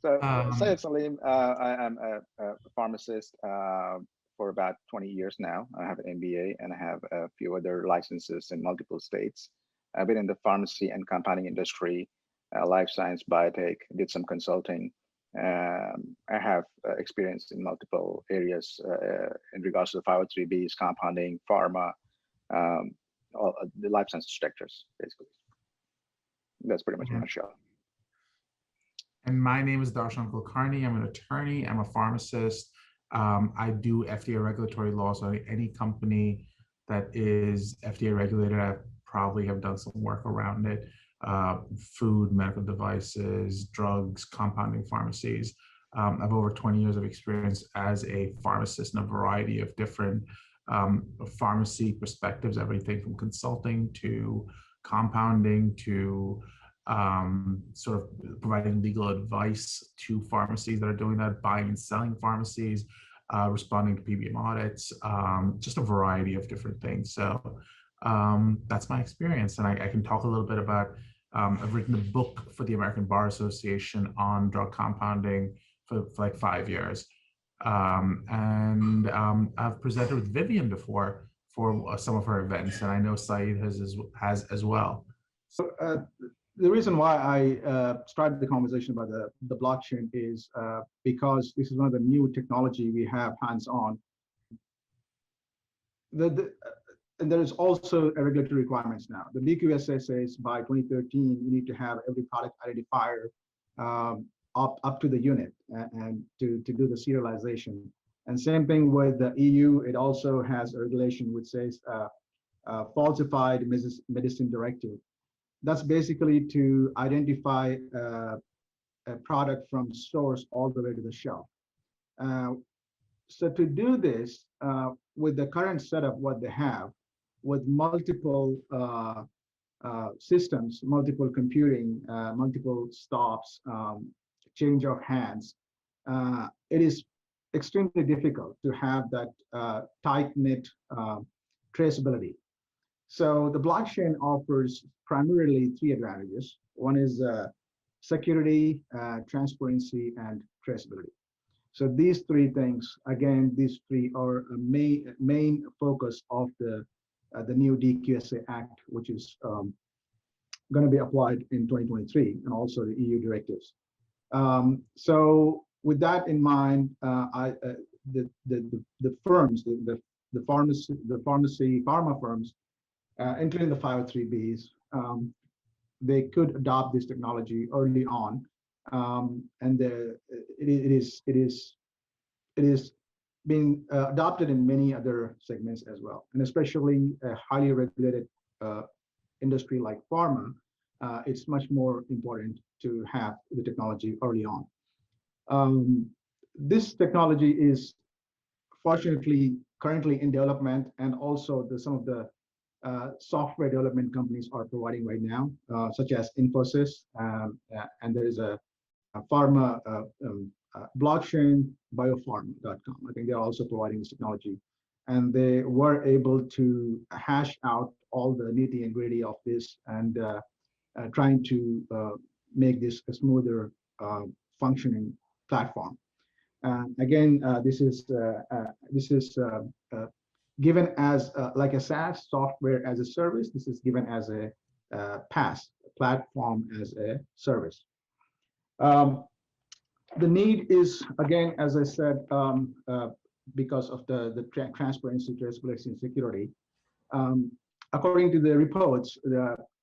So, Syed Um, Salim, I am a pharmacist for about 20 years now. I have an MBA and I have a few other licenses in multiple states. I've been in the pharmacy and compounding industry, life science, biotech, did some consulting. I have experience in multiple areas in regards to the 503Bs, compounding, pharma, um, all the life science sectors, basically. That's pretty much in a nutshell. and my name is Darshan Kulkarni. I'm an attorney. I'm a pharmacist. I do FDA regulatory law. So any company that is FDA regulated, I probably have done some work around it. Food, medical devices, drugs, compounding pharmacies. I've over 20 years of experience as a pharmacist in a variety of different pharmacy perspectives, everything from consulting to compounding to sort of providing legal advice to pharmacies that are doing that, buying and selling pharmacies, responding to PBM audits, just a variety of different things. So that's my experience. And I can talk a little bit about, I've written a book for the American Bar Association on drug compounding for like 5 years. I've presented with Vivian before for some of her events, and I know Saeed has as well. The reason why I started the conversation about the blockchain is because this is one of the new technology we have hands-on. And there is also a regulatory requirements now. The DQSA says by 2013, you need to have every product identifier up to the unit and to do the serialization. And same thing with the EU, it also has a regulation which says falsified medicine directive. That's basically to identify a product from source all the way to the shelf. Uh, so to do this with the current setup, what they have, with multiple systems, multiple computing, multiple stops, change of hands, it is extremely difficult to have that tight-knit traceability. So the blockchain offers primarily three advantages. One is security, transparency, and traceability. So these three things, again, these three are a main focus of the new DQSA Act, which is going to be applied in 2023, and also the EU directives. So with that in mind, the firms, the pharma firms, including the 503Bs, they could adopt this technology early on, and it is being adopted in many other segments as well, and especially a highly regulated industry like pharma. It's much more important to have the technology early on. This technology is fortunately currently in development, and also some of the software development companies are providing right now, such as Infosys, and there is a pharma blockchain, biopharma.com. I think they're also providing this technology, and they were able to hash out all the nitty and gritty of this, and trying to make this a smoother functioning platform. Again, this is given as like a SaaS, software as a service. This is given as a PaaS, platform as a service. The need is, again, as I said, because of the transparency, traceability, and security. According to the reports,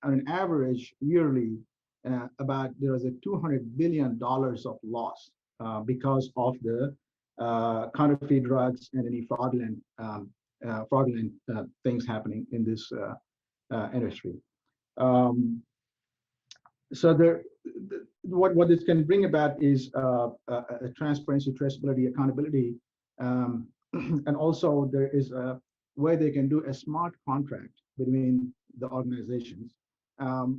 on an average yearly, about there is a $200 billion of loss because of the counterfeit drugs and any fraudulent things happening in this industry. So what this can bring about is a transparency, traceability, accountability, and also there is a way they can do a smart contract between the organizations.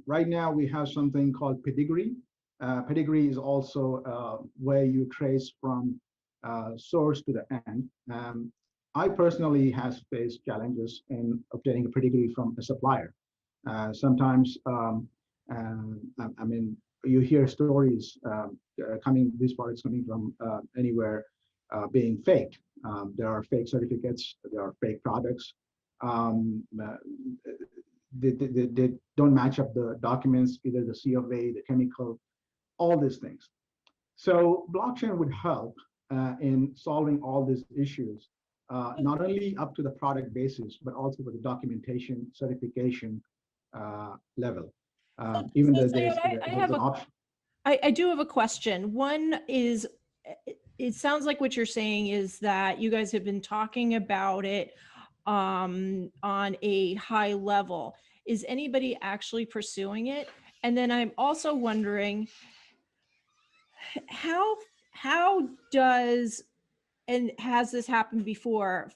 Right now we have something called pedigree. Pedigree is also where you trace from source to the end. I personally has faced challenges in obtaining a pedigree from a supplier. Sometimes, I mean, you hear stories these products coming from anywhere being faked. There are fake certificates, there are fake products. Um, uh, they don't match up the documents, either the C of A, the chemical, all these things. So blockchain would help in solving all these issues, not only up to the product basis, but also for the documentation, certification level. Even So though Sayed, I there's have an a option. I do have a question. One is, it sounds like what you're saying is that you guys have been talking about it on a high level. Is anybody actually pursuing it? And then I'm also wondering how how does, and has this happened before,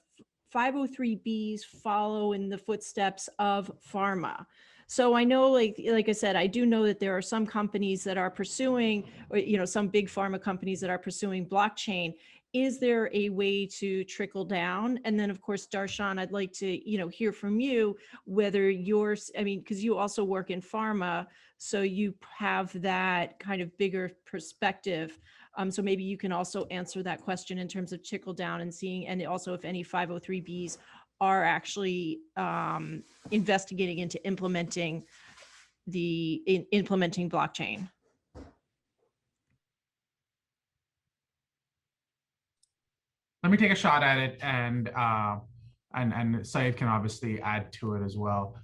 503Bs follow in the footsteps of pharma? So I know, like I said, I do know that there are some companies that are pursuing, or some big pharma companies that are pursuing blockchain. Is there a way to trickle down? And then, of course, Darshan, I'd like to hear from you whether I mean, because you also work in pharma, so you have that kind of bigger perspective. So maybe you can also answer that question in terms of trickle down and seeing, and also if any 503Bs are actually investigating into implementing implementing blockchain. Let me take a shot at it, and Syed can obviously add to it as well.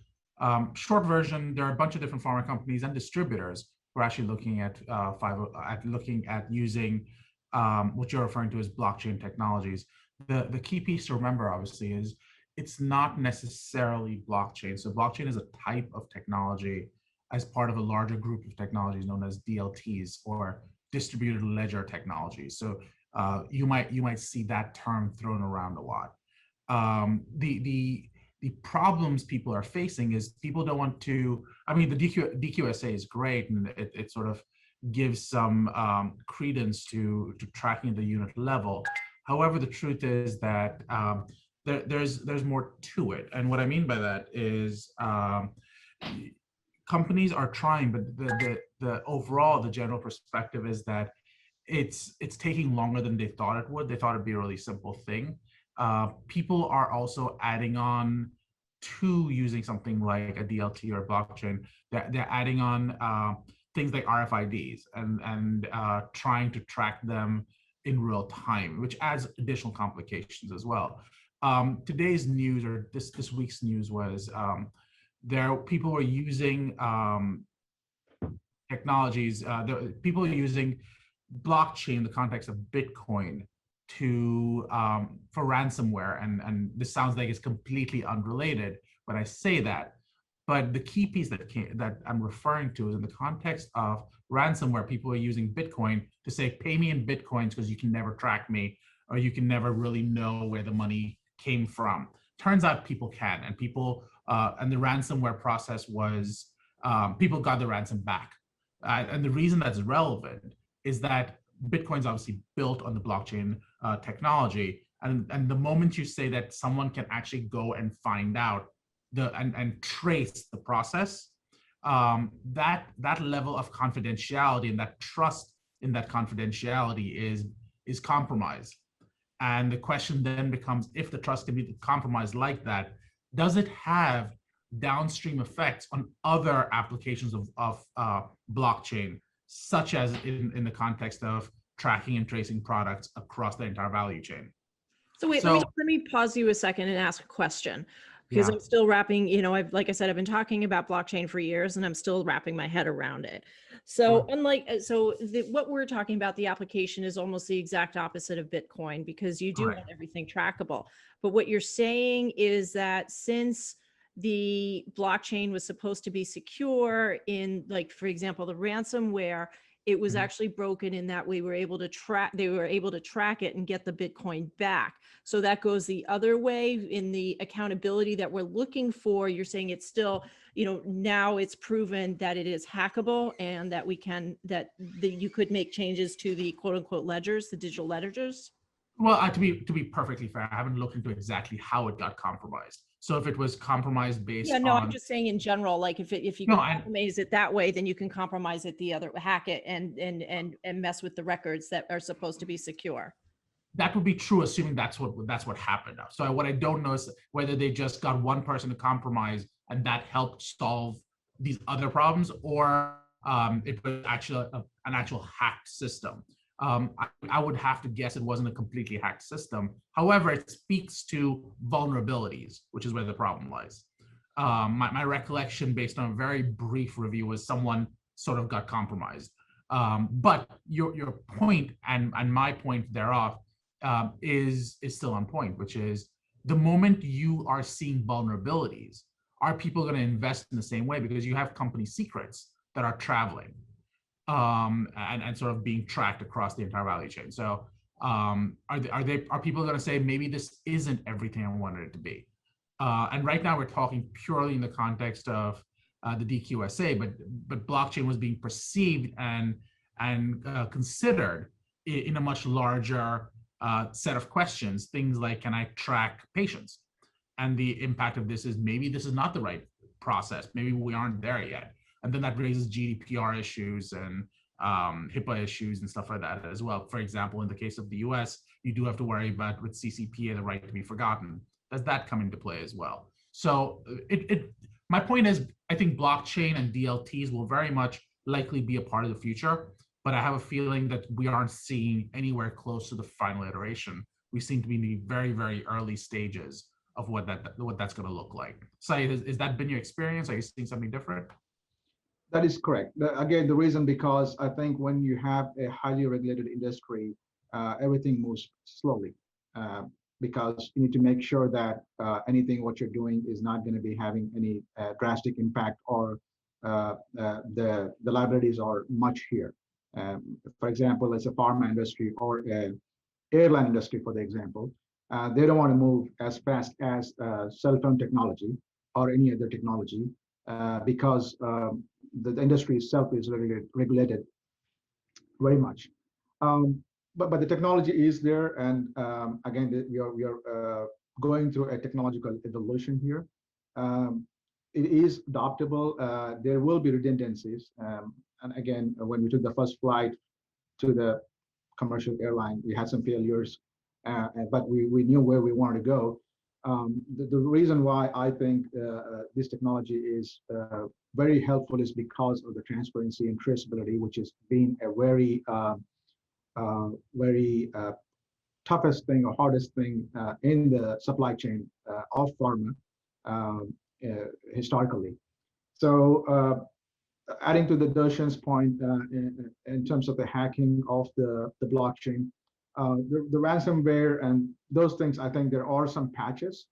Short version: there are a bunch of different pharma companies and distributors who are actually looking at using what you're referring to as blockchain technologies. The key piece to remember, obviously, is it's not necessarily blockchain. So blockchain is a type of technology as part of a larger group of technologies known as DLTs, or distributed ledger technologies. So you might see that term thrown around a lot. The problems people are facing is people don't want to. I mean, the DQSA is great, and it sort of gives some credence to tracking at the unit level. However, the truth is that there's more to it, and what I mean by that is companies are trying, but the overall, the general perspective is that it's taking longer than they thought it would. They thought it'd be a really simple thing. People are also adding on to using something like a DLT or a blockchain. They're adding on things like RFIDs and trying to track them in real time, which adds additional complications as well. Today's news, or this week's news, was people were using technologies. People are using blockchain in the context of Bitcoin for ransomware, and this sounds like it's completely unrelated when I say that, but the key piece that I'm referring to is in the context of ransomware. People are using Bitcoin to say, pay me in Bitcoins because you can never track me, or you can never really know where the money came from. Turns out people can, and and the ransomware process was people got the ransom back. And the reason that's relevant is that Bitcoin's obviously built on the blockchain technology, and the moment you say that someone can actually go and find out and trace the process, that level of confidentiality and that trust in that confidentiality is compromised. And the question then becomes, if the trust can be compromised like that, does it have downstream effects on other applications of blockchain, such as in the context of tracking and tracing products across the entire value chain? So wait, let me pause you a second and ask a question, because Yeah. I'm still wrapping, like I said, I've been talking about blockchain for years and I'm still wrapping my head around it. So what we're talking about, the application is almost the exact opposite of Bitcoin, because you do Right. want everything trackable. But what you're saying is that since the blockchain was supposed to be secure in, like, for example, the ransomware, it was actually broken in that they were able to track it and get the Bitcoin back. So that goes the other way in the accountability that we're looking for. You're saying it's still, now it's proven that it is hackable, and that that you could make changes to the quote unquote ledgers, the digital ledgers. Well, to be perfectly fair, I haven't looked into exactly how it got compromised. So if it was compromised based Yeah, no, I'm on, just saying in general, like if you no, can and compromise it that way, then you can compromise it the other, hack it and mess with the records that are supposed to be secure. that would be true, assuming that's what happened. So what I don't know is whether they just got one person to compromise and that helped solve these other problems, or it was actually an actual hacked system. I would have to guess it wasn't a completely hacked system. However, it speaks to vulnerabilities, which is where the problem lies. My recollection, based on a very brief review, was someone sort of got compromised. But your point and my point thereof is still on point, which is the moment you are seeing vulnerabilities, are people going to invest in the same way? Because you have company secrets that are traveling and sort of being tracked across the entire value chain. So are people going to say maybe this isn't everything I wanted it to be? And right now we're talking purely in the context of the DQSA, but blockchain was being perceived and considered in a much larger set of questions. Things like, can I track patients? And the impact of this is maybe this is not the right process. Maybe we aren't there yet. And then that raises GDPR issues and HIPAA issues and stuff like that as well. For example, in the case of the US, you do have to worry about with CCPA, the right to be forgotten. Does that come into play as well? So my point is, I think blockchain and DLTs will very much likely be a part of the future, but I have a feeling that we aren't seeing anywhere close to the final iteration. We seem to be in the very, very early stages of what that's going to look like. Saeed, has that been your experience? Are you seeing something different? That is correct. Again, the reason, because I think when you have a highly regulated industry, everything moves slowly, because you need to make sure that anything what you're doing is not going to be having any drastic impact, or the liabilities are much here. For example, it's a pharma industry or airline industry, for the example. They don't want to move as fast as cell phone technology or any other technology, because the industry itself is regulated very much. But the technology is there, and again, we are going through a technological evolution here. It is adoptable. There will be redundancies, and again, when we took the first flight to the commercial airline, we had some failures, but we knew where we wanted to go. The reason why I think this technology is very helpful is because of the transparency and traceability, which has been a very toughest thing or hardest thing in the supply chain of pharma historically. So adding to the Darshan's point, in terms of the hacking of the blockchain, the ransomware and those things, I think there are some patches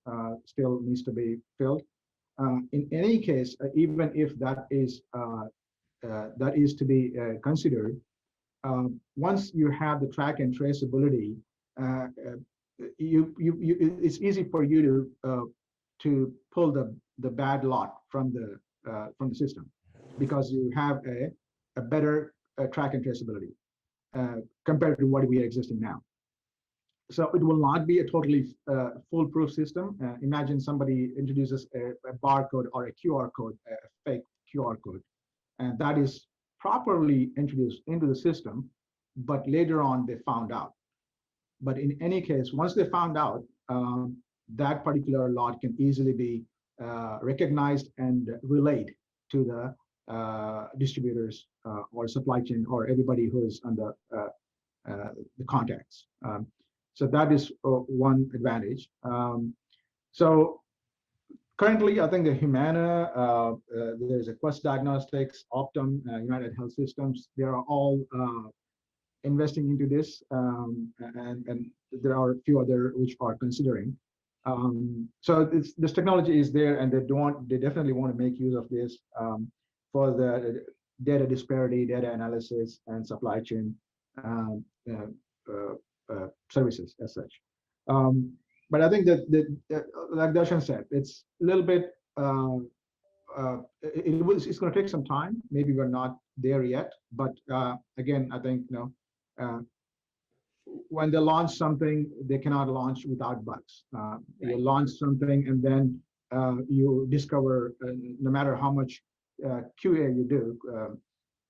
still needs to be filled. In any case, even if that is to be considered, once you have the track and traceability, it's easy for you to pull the bad lot from the system, because you have a better track and traceability compared to what we are existing now. So it will not be a totally foolproof system. Imagine somebody introduces a barcode or a QR code, a fake QR code, and that is properly introduced into the system, but later on they found out. But in any case, once they found out, that particular lot can easily be recognized and relayed to the distributors or supply chain or everybody who is on the contacts. So that is one advantage. So currently, I think the Humana, there's a Quest Diagnostics, Optum, United Health Systems, they are all investing into this, and there are a few other which are considering. So this technology is there, and they definitely want to make use of this for the data disparity, data analysis, and supply chain services as such. But I think that like Darshan said, it's a little bit. It's going to take some time. Maybe we're not there yet, but again, I think when they launch something, they cannot launch without bugs. You launch something, and then you discover, no matter how much QA you do,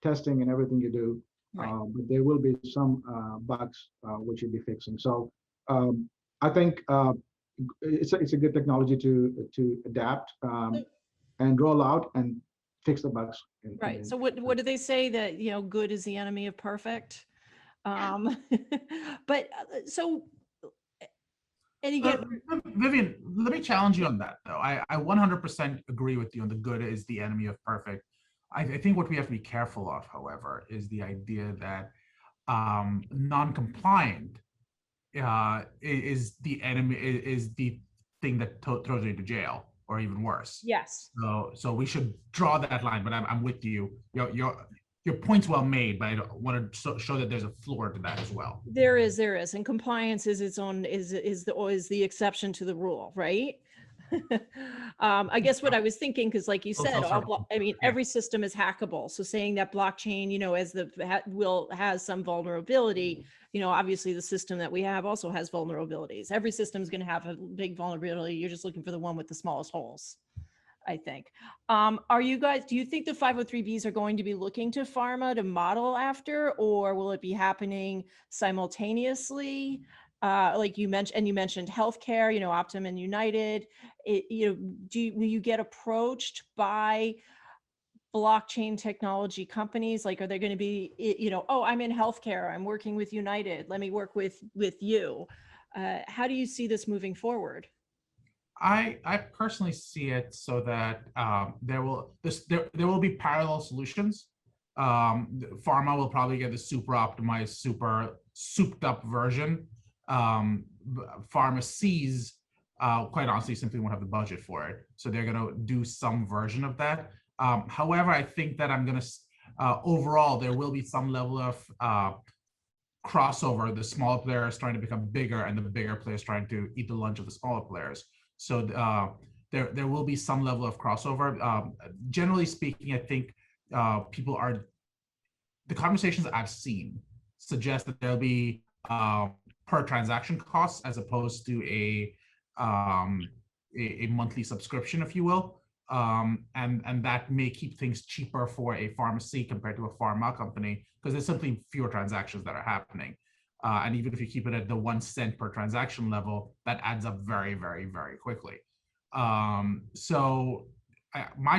testing and everything you do, Right. but there will be some bugs which you'll be fixing. So I think it's a good technology to adapt and roll out and fix the bugs. Right. So what do they say, that, good is the enemy of perfect? Um, but so, and again, Vivian, let me challenge you on that, though. I 100% agree with you on the good is the enemy of perfect. I think what we have to be careful of, however, is the idea that non-compliant is the enemy, is the thing that throws you into jail or even worse. yes. So we should draw that line. But I'm with you. Your point's well made, but I want to show that there's a floor to that as well. There is, and compliance is its own, is the exception to the rule, right? I guess what I was thinking, because like you said, every system is hackable. So saying that blockchain, as has some vulnerability, obviously the system that we have also has vulnerabilities. Every system is going to have a big vulnerability. You're just looking for the one with the smallest holes, I think. Do you think the 503Bs are going to be looking to pharma to model after, or will it be happening simultaneously? Like you mentioned healthcare, Optum and United. Will you get approached by blockchain technology companies? Like, are they going to be, oh, I'm in healthcare, I'm working with United, let me work with you. How do you see this moving forward? I personally see it so that there will be parallel solutions. Pharma will probably get the super optimized, super souped up version. Pharmacies, quite honestly, simply won't have the budget for it, so they're going to do some version of that. However, I think that overall there will be some level of crossover. The smaller players trying to become bigger, and the bigger players trying to eat the lunch of the smaller players. So there will be some level of crossover. Generally speaking, I think the conversations I've seen suggest that there'll be per transaction costs as opposed to a monthly subscription, if you will. And that may keep things cheaper for a pharmacy compared to a pharma company, because there's simply fewer transactions that are happening. And even if you keep it at the 1 cent per transaction level, that adds up very, very, very quickly. My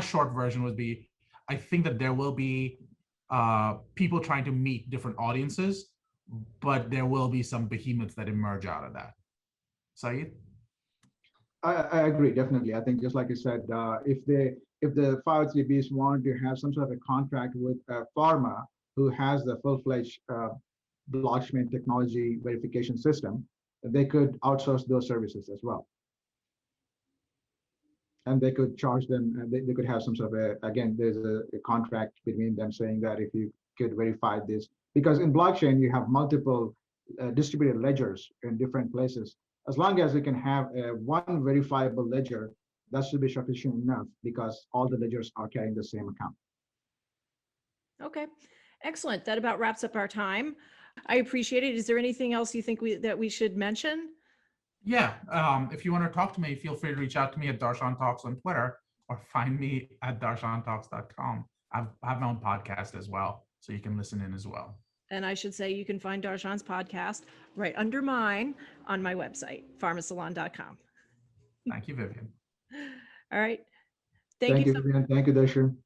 short version would be, I think that there will be people trying to meet different audiences, but there will be some behemoths that emerge out of that. Saeed? I agree, definitely. I think just like you said, if the 503Bs want to have some sort of a contract with pharma who has the full-fledged blockchain technology verification system, they could outsource those services as well. And they could charge them, and they could have some sort of again, there's a contract between them saying that if you could verify this, because in blockchain, you have multiple distributed ledgers in different places. As long as you can have one verifiable ledger, that should be sufficient enough, because all the ledgers are carrying the same account. Okay, excellent. That about wraps up our time. I appreciate it. Is there anything else you think that we should mention? Yeah, if you want to talk to me, feel free to reach out to me at Darshan Talks on Twitter, or find me at darshantalks.com. I have my own podcast as well, so you can listen in as well. And I should say you can find Darshan's podcast right under mine on my website, pharmasalon.com. Thank you, Vivian. All right. Thank you, Vivian. Thank you, Darshan.